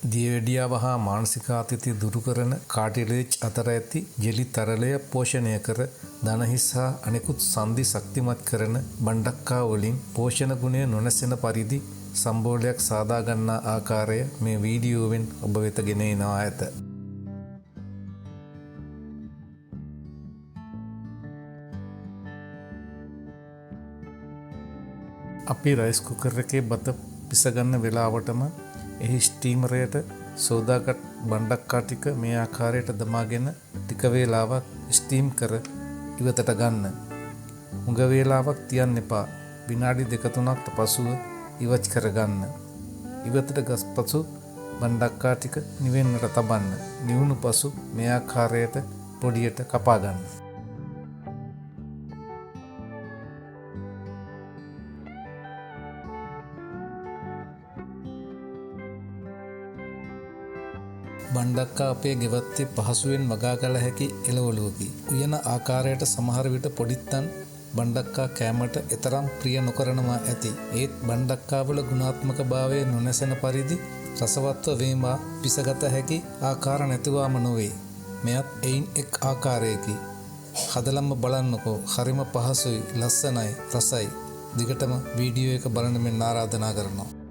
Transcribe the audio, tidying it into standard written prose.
දියවැඩියාව හා මානසික ආතතිය දුරු කරන කාටිලේජ් අතර ඇති ජෙලි තරලය පෝෂණය කර දනහිස් හා අනෙකුත් සන්ධි ශක්තිමත් කරන බණ්ඩක්කා වලින් පෝෂණ ගුණය නොනැසෙන පරිදි සම්බෝලයක් සාදා ගන්නා ආකාරය මේ වීඩියෝවෙන් ඔබ වෙත ගෙන එනවා ඇත. අපි රයිස් කුකර් එකේ බත පිසගන්න වෙලාවටම එහි ස්ටීමරයට සෝදාගත් බණ්ඩක්කා ටික මේ ආකාරයට දමාගෙන ටික වේලාවක් ස්ටීම් කර ඉවතට ගන්න. හුඟ වේලාවක් තියන්න එපා. විනාඩි 2-3ක් පසුව ඉවත් කරගන්න. ඉවතට ගස් පසු බණ්ඩක්කා ටික නිවෙන්නට තබන්න. නිවුණු පසු මේ ආකාරයට පොඩියට කපා ගන්න. බණ්ඩක්කා අපේ ගෙවත්තේ පහසුවෙන් වගා කළ හැකි එළවලුවකි. උයන ආකාරයට සමහර විට පොඩිත්තන් බණ්ඩක්කා කෑමට එතරම් ප්‍රිය නොකරනවා ඇති. ඒත් බණ්ඩක්කා වල ගුණාත්මක භාවය නොනැසෙන පරිදි රසවත්ව වේමා පිසගත හැකි ආකාර නැතිවම නොවේ. මෙයත් එයින් එක් ආකාරයකි. හදලම බලන්නකෝ. හරිම පහසුයි, ලස්සනයි, රසයි. දිගටම වීඩියෝ එක බලන්න මෙන්න ආරාධනා කරනවා.